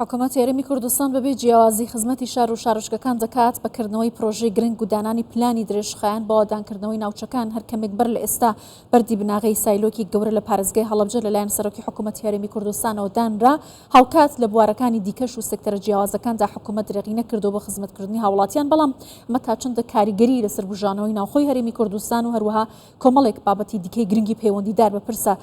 حکوومەت هێرەمی کوردستان بەبێ جیاوازی خزمەتی شار و شارۆچکەکان دەکات بەکردنەوەی پرۆژەی گرنگ و دانانی پلانی درێژخایەن بۆ ئادانکردنەوەی ناوچەکان هەر کەمێک بەر لە ئێستا بەردی بناغی سایلۆکی گەورە لە پارێزگای هەڵەبجە لەلایەن سەرۆکی حکوومەت هێرەمی کوردستانەوە دانرا هاوکات لە بوارەکانی دیکەش و سێکتەرە جیاوازەکاندا حکوومەت درێغی نەکردەوە بە خزمەتکردنی هاوڵاتیان بەڵام ئەمە تا چەندە کاریگەری لەسەر بژانەوەی ناوخۆی هەرێمی کوردستان و هەروەها کۆمەڵێک بابەتی دیکەی گرنگی پەیوەندیدار بە پرسە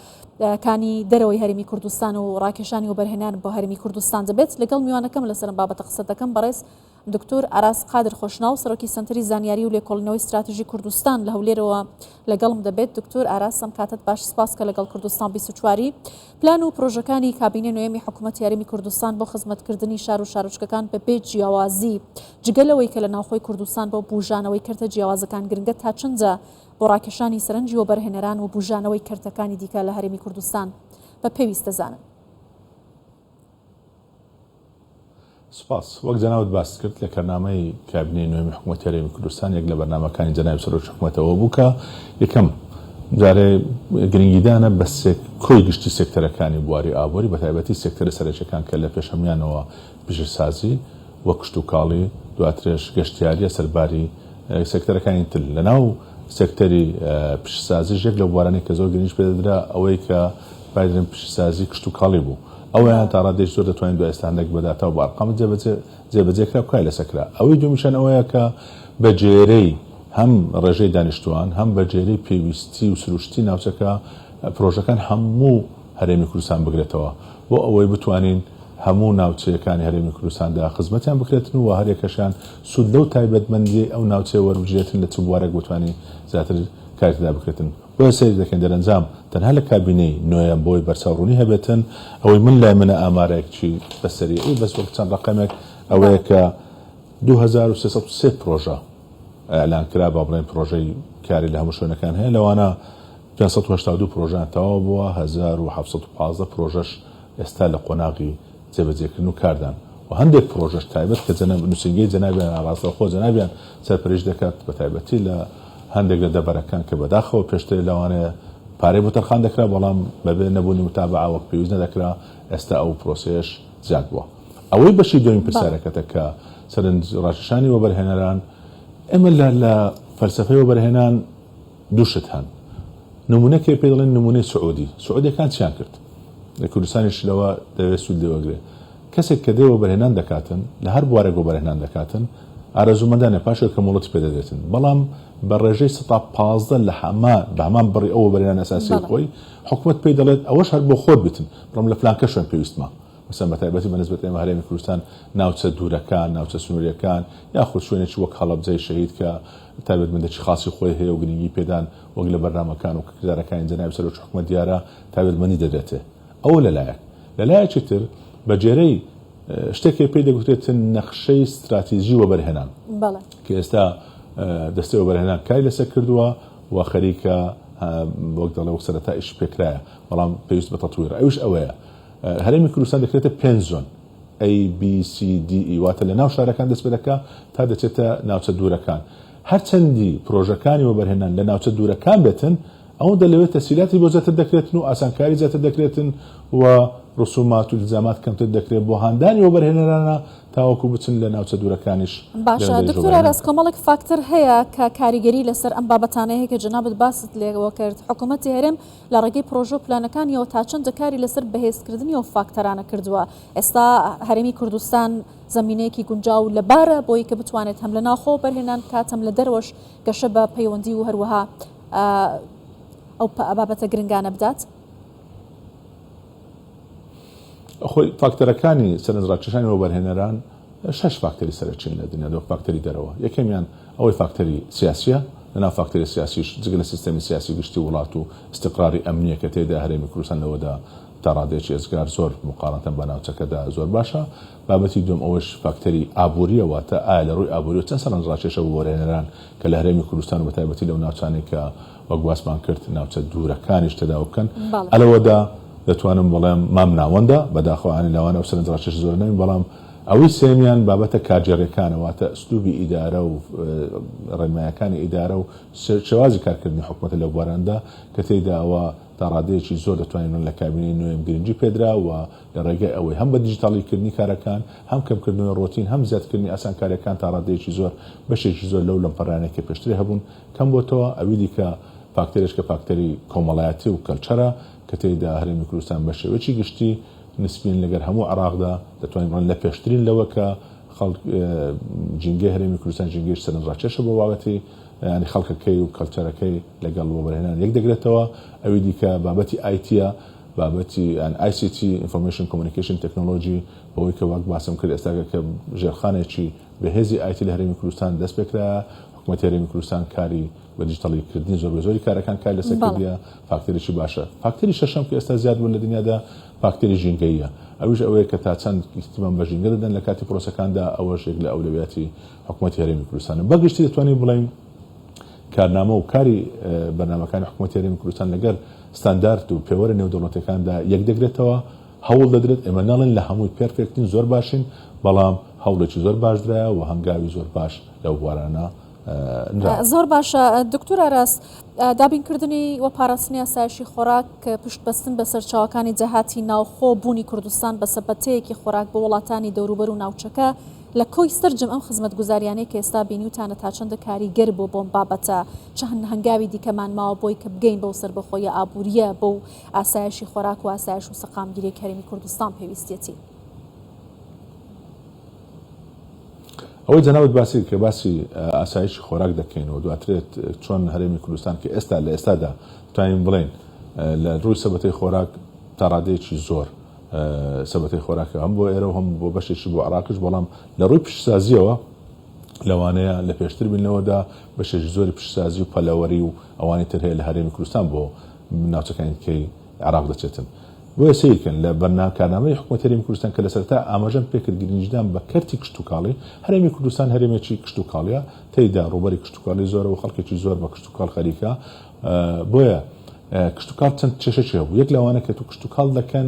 کانی دەرەوەی هەرێمی کوردستان و ڕاکێشانی و بەرهێنان بۆ هەرێمی کوردستان دەبێت لەگەڵ میوانەکەم لەسەر بابەتە قسە دەکەم بەڕێز دکتۆر ئاراس قادر خۆشناو سەرۆکی سنتەری زانیاری و لێکۆڵینەوەی استراتیژی کوردستان لە هەولێرەوە لەگەڵم دەبێت. دکتۆر ئاراس ئەم کاتت باش سپاس کە لەگەڵ کوردستان 24 پلان و پرۆژەکانی کابینە نوێمی حکوومەت یاریمی کوردستان بۆ خزمەتکردنی شار و شارۆچکەکان بەبێ جیاوازی جگەلەوەی کە لە ناوخۆی کوردستان بۆ بوژانەوەی کردە جیاوازەکان گرنگە تا چەندە بۆ ڕاکێشانی سەرنجی و بەرهێنەران و بوژانەوەی کردەکانی دیکە لە هەرێمی کوردستان بە پێویستە زانن. سپاس وەک جەناوت باس کرد لە کارنامەی کابینەی نوێمی حکوومەتی هەرێمی کوردستان یەک لە بەرنامەکانی جەنابی سەرۆکی حکوومەتەوە بوو کە یەکەم جارێ گرنگیدانە بە کۆی گشتی سێکتەرەکانی بواری ئابووری بە تایبەتی سێکتەرە سەرەکیەکان کە لە پێشەمیانەوە پیشەسازی وە کشت و کاڵی دواترێش گەشتیاریە سەرباری سێکتەرەکانی تر لەناو سێکتەری پیشەسازی ژێک لە بوارانەی کە زۆر گرنگش پێدەدرا ئەوەی کە بادرێن پیشەسازی کشت و کاڵی بوو ئەویان تا ڕادێش زۆر دەتوانین دو ئێستانێک بەداتەوە بە ئەرقام جێبەجێکرا بکای لەسەرکرا ئەوەی دومیشان ئەوەیە کە بە جێرەی هەم ڕێژەی دانیشتوان هەم بە جێرەی پێویستی و سروشتی ناوچەکە پرۆژەکان هەموو هەرێمی کوردستان بگرێتەوە بۆ ئەوەی بتوانین هەموو ناوچەیەکانی هەرێمی کوردستاندا خزمەتیان بکرێتن و هەرێکەشان سوود لەو تایبەتمەندی ئەو ناوچێ وەربژێتن لە چ بوارێک بتوانین زیاتر کارتدا بکرێتن. بۆ سەیر دەکەن دەرەنجام تەنها لە کابینەی نوێیان بۆی بەرچاوڕوونی هەبێتن ئەوەی من لای منە ئامارێکی بەسەری بەس وەک چەند ڕقەمێک ئەوەیە کە 2303 پرۆژە ئەلانکرا با بڵێن پرۆژەی کاری لە هەموو شوێنەکان هەیە لەوانە 582 پرۆژیان تەواو بووە 1715 پرۆژەش ئێستا لە قۆناغی جێبەجێکردن و کاردان و هەندێک پرۆژەش تایبەت کە نووسنگەی جەنابیان ئاڕاستەوخۆ جەنابیان سەرپەرشت دەکات بە تایبەتی لە هەندێک لە دەبەرەکان کە بەداخەوە پێشتر لەوانەیە پارەی بۆ تەرخان دەکرا بەڵام بەبێ نەبوونی متابعە وەک پێویست نەدەکرا ئێستا ئەو پرۆسەیەش زیاد بووە. ئەوەی بەشی دومین پرسیارەکەتە کە سەرنج ڕاکێشانی وەبەرهێنەران ئێمە لە فەلسەفەی وەبەرهێنان دووشت هەن نمونەکێ پێ دەڵێن نمونەی سعودیەکان چیان کرد لە کوردستانیش لەوە دەوێت سوود لێوەگرێ کەسێک کە دێ وەبەرهێنان دەکاتن لە هەر بوارێک وەبەرهێنان دەکاتن ئارەزومەندانە پاشە کە مڵەتی پێدەدرێتن بەڵام بە ڕێژەی 15 لە هەمان بڕی ئەوە بەرهێنان ئەساسی خۆی حکوومەت پێی دەڵێت ئەوەش هەر بۆ خۆت بتن بڕم لە فلانکە شوێن پێویستمە مەسەن بە تایبەتی بەنسبەت ئێمە هەرێمی کوردستان ناوچە دوورەکان ناوچە سنووریەکان یاخود شوێنێکی وەک هەڵەبجەی شەهید کە تایبەتمەندێکی خاصی خۆی هەیە و گرنگی پێدان وەک لە بەرنامەکان و کردارەکانی جەنابی سەرۆکی حکوومەت دیارە تایبەتمەندی دەدرێتێ ئەوە لەلایەکی تر بە جێرەی شتێکی پێی دەگوترێتن نەخشەی استراتیژی وەبەرهێنان کە ئێستا دەستەی وەبەرهێنان کاری لەسەر کردووە و خەریکە وەک دەڵێ وەک سەرەتا ئیش پێکرایە بەڵام پێویست بە تەطویر ئەوش ئەوەیە هەرێمی کوردستان دەکرێتە 5 زۆن A B C D E واتە لە ناو شارەکان دەست پێ دەکا تا دەچێتە ناوچە دوورەکان هەرچەندی پرۆژەکانی وەبەرهێنان لە ناوچە دوورەکان بێتن ئەوە دەلەوێت تەسهیلاتی بۆ زیاتر دەکرێتن و ئاسانکاری زیاتر دەکرێتن و ڕسومات و الزامات کەمتر دەکرێت بۆ هاندانی وەبەرهێنەرانە تاوەکو بچن لە ناوچە دوورەکانیش. باشە دکتۆر ئاراس کۆمەڵێک فاکتەر هەیە کە کاریگەری لەسەر ئەم بابەتانەیە کە جەنابەت باست لێەوە کرد حکوومەتی هەرێم لە ڕێگەی پرۆژە و پلانەکانیەوە تا چەندە کاری لەسەر بەهێزکردنی ئەو فاکتەرانە کردووە ئێستا هەرێمی کوردستان زمینەیەکی گونجاو لەبارە بۆی کە بتوانێت هەم لە ناوخۆ بەرهێنان کاتەم لە دەروەش گەشە بە پەیوەندی و هەروەها ئەو بابەتە گرنگانە بدات. خۆی فاکتەرەکانی سەرنج ڕاکێشانی وەبەرهێنەران 6 فاکتەری سەرچین لە دنیا دۆ فاکتەری دەرەوە یەکەمیان ئەوەی فاکتەری سیاسیە لەناو فاکتەری سیاسیش جگە لە سیستەمی سیاسی گشتی وڵات و استقراری ئەمنیە کە تێدا هەرێمی کوردستان لەوەدا تا ڕادێکی ئێزگار زۆر مقارنەتەن بە ناوچەکەدا زۆر باشە. بابەتی دوم ئەوەش فاکتەری ئابووریە واتە ئایا لە ڕووی ئابووری چەند سەرنج ڕاکێشە وەبەرهێنەران کە لە هەرێمی کوردستان و بە تایبەتی لەو ناوچانێک کە وەک باسمان کرد ناوچە دوورەکانیش تێداوا بکەن ئەلەوەدا دەتوانم بڵێم مام ناوەندە بەداخەوانی لاوانە ئەو سەرنج ڕاکێش زۆر نەوین بەڵام ئەوەی سێمیان بابەتە کارجێڕیەکانەواتە ئەسلوبی ئیدارە و ڕێنمایەکانی ئیدارە و شێوازی کارکردنی حکوومەتە لە بواراندا کە تێیدا ئەوە تا ڕادەیەکی زۆر دەتوانین لە کابینەی نوێم گرنگی پێدرا و لە ڕێگەی ئەوەی هەم بە دیجیتاڵیکردنی کارەکان هەم کەمکردنەوەی ڕۆتین هەم زیادکردنی ئاسانکاریەکان تا ڕادەیەکی زۆر بەشێکی زۆر لەو لەمپەرانێکی پێشتری هەبوون کەم بۆتەوە ئەوی دیکە فاکتەرێک کە فاکتەری کۆمەڵایەتی و کەلچەرە کە تێیدا هەرێمی کوردستان بە شێوەیەکی گشتی نسبین لەگەر هەموو عراقدا دەتوانین ڕەن لە پێشترین لەوە کە جینگەی هەرێمی کوردستان جینگەی سەرنجڕاکێشە بۆ بابەتی ینی خەڵکەکەی و کەلچەرەکەی لەگەڵ بۆ بەرهێنان یەک دەگرێتەوە ئەوی دیکە بابەتی ئایتیە بابەتی ICT Information Communication Technology بۆی کە وەک باسم کرد ئێستاگە کە ژێرخانێکی بەهێزی ئایتی لە هەرێمی کوردستان دەست پێکرا حکوومەتی هەرێمی کوردستان کاری بە دیجیتاڵیکردنی زۆر بە زۆری کارەکان کار لەسەر کردیە فاکتەرێکی باشە فاکتەری شەشەم کە ئێستا زیاد بوون لە دنیادا فاکتەری ژینگەیە ئەوش ئەوەیە کە تا چەند ئیحتیمام بە ژینگە دەدەن لە کاتی پرۆسەکاندا ئەوەش یەک لە ئەولویاتی حکوومەتی هەرێمی کوردستانە بەگشتی دەتوانین بڵین کارنامە و کاری بەرنامەکانی حکوومەتی هەرێمی کوردستان لەگەر ستاندارد و پێوەرە نێودەوڵەتەکاندا یەک دەگرێتەوە هەوڵ دەدرێت ئێمە ناڵێن لە هەمووی پێرفێکتین زۆر باشین بەڵام هەوڵێکی زۆر باشدرایە و هەنگاوی زۆر باش لەو بوارانە زۆر باشە دکتۆر ئاراس دابینکردنی و پاراستنی ئاسایشی خۆراک پشتبەستن بە سەرچاوەکانی جەهاتی ناوخۆ بوونی کوردستان بە سەبەتەیەکی خۆراک بە وڵاتانی دەوروبەر و ناوچەکە لە کۆی سەررجم ئەم خزمەتگوزاریانەی کە ئێستا بینیوتانە تا چەندە کاریگەر بۆ بۆم بابەتە چەند هەنگاوی دیکەمان ماوە بۆی کە بگەین بەو سەربەخۆیە ئابوووریە بەو ئاسایشی خۆراک و ئاسایش و سەقامگیری هەرێمی کوردستان پێویستێتی ئەوەی جەنابەت باسی کە باسی ئاسایشی خۆراک دەکەینەوە دواترێت چۆن هەرێمی کوردستان کە ئێستا لە ئێستادا توانین بڵێن لە ڕووی سەبەتەی خۆراک تا ڕادەیەکی زۆر سەبەتەی خۆراکە هەم بۆ ئێرە و هەم بۆ بەشێکی بۆ عراقش بەڵام لە ڕووی پشتسازیەوە لەوانەیە لە پێشتر بینەوەدا بەشێکی زۆری پشتسازی و پەلەوەری و ئەوانی تر هەیە لە هەرێمی کوردستان بۆ ناوچەکانی کەی عراق دەچێتن بۆیە سیرکەن لە بەرنامەکارنامەی حکوومەتی هەرێمی کوردستان کە لەسەرتا ئاماژەم پێکرد گرنگیدان بە کەرتی کشتتوکاڵی هەرێمی کوردستان هەرێمێکی کشتتوکاڵیە تێیدا ڕوبەری کشتتوکاڵی زۆرە و خەڵکێکی زۆر بە کشتتوکاڵ خەریکە بۆیە کشتتوکاڵ چەند کێشەی هەبوو یەک لەوانە کە تو کشتتوکاڵ دەکەن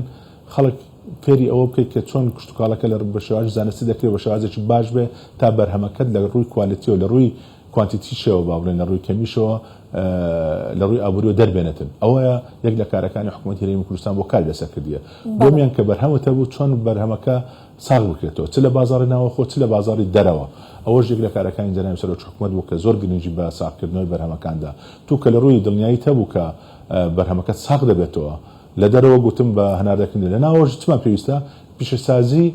خەڵک فێری ئەوە بکەیت کە چۆن کشتتوکاڵەکە لە بە شێوازی زانستی دەکرێت بە شێوازێکی باش بێ تا بەرهەمەکەت لە ڕووی کوالیتی و لە ڕووی کوانتیتیشەوە با بڵێن لە ڕووی کەمیشەوە لە ڕووی ئابووری دەربێنێتن ئەوەیە یەک لە کارەکانی حکوومەتی هەرێمی کوردستان بۆ کار لەسەر کردیە دومیان کە بەرهەمەتە بوو چۆن بەرهەمەکە ساغ بکرێتەوە چ لە بازاڕی ناوەخۆ چ لە بازاڕی دەرەوە ئەوەش یەک لە کارەکانی جەنابی سەرۆکی حکوومەت بوو کە زۆر گرنگی بە ساغکردنەوەی بەرهەمەکاندا تو کە لە ڕووی دڵنیایی هەبوو کە بەرهەمەکە ساغ دەبێتەوە لە دەرەوە گوتم بە هەناردەکردن لە ناوەش چمان پێویستە پیشەسازی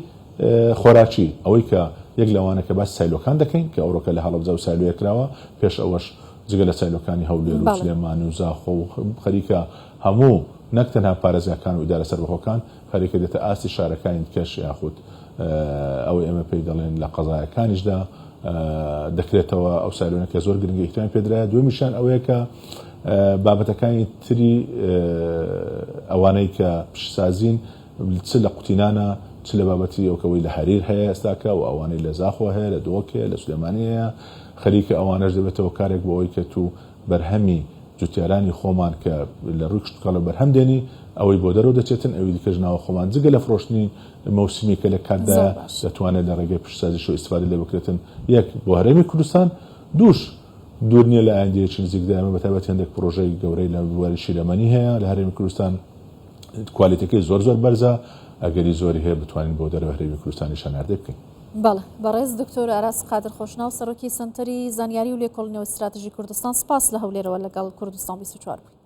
خۆراکی ئەوەی کە یەک لەوانە کە باس سایلۆکان دەکەین کە ئەوڕۆکە لە هەڵەبجە و سایلۆیەکراوە پێش ئەوەش جگە لە سایلۆکانی هەولێر و سلێمانی و زاخۆ و خەریکە هەموو نەک تەنها پارێزگاکان و ئیدارە سەربەخۆکان خەریکە دێتە ئاستی شارەکانی کەش یاخود ئەوەی ئێمە پێی دەڵێن لە قەزایەکانیشدا دەکرێتەوە ئەو سایلۆنە کە زۆر گرنگی احتیرام پێدرایە دومیشان ئەوەیە کە بابەتەکانی تری ئەوانەی کە پیشسازین چ لە قوتینانە چ لە بابەتی ئەوکەوەی لە هەریر هەیە ئێستاکە و ئەوانەی لە زاخۆ هەیە لە دۆکێ لە سلێمانی هەیە خەریکە ئەوانەش دەبێتەوە کارێک بۆ ئەوەی کە تو بەرهەمی جوتیارانی خۆمان کە لە ڕووی کشتتوکاڵە بەرهەم دێنی ئەوەی بۆ دەرەوە دەچێتن ئەوی دیکەش ناوە خۆمان جگە لە فرۆشتنی مەوسمی کە لە کاتدا دەتوانێت لە ڕێگەی پیشسازیش و ئیسفادە لێ بکرێتن یەک بۆ هەرێمی کوردستان دووش دوور نییە لە ئایندەیەکی نزیکدا ئێمە بەتایبەت هەندێک پرۆژەی گەورەی لە بواری شیرەمەنی هەیە لە هەرێمی کوردستان کوالیتەکەی زۆر بەرزە ئەگەری زۆری هەیە بتوانین بۆ دەرەوە هەرێمی کوردستانی شاناردە بکەین بەڵێ بەڕێز دکتۆر ئاراس قادر خۆشناو سەرۆکی سنتەری زانیاری و لێکۆڵینەوەی استراتژی کوردستان سپاس لە هەولێرەوە لەگەڵ کوردستان 24 بووین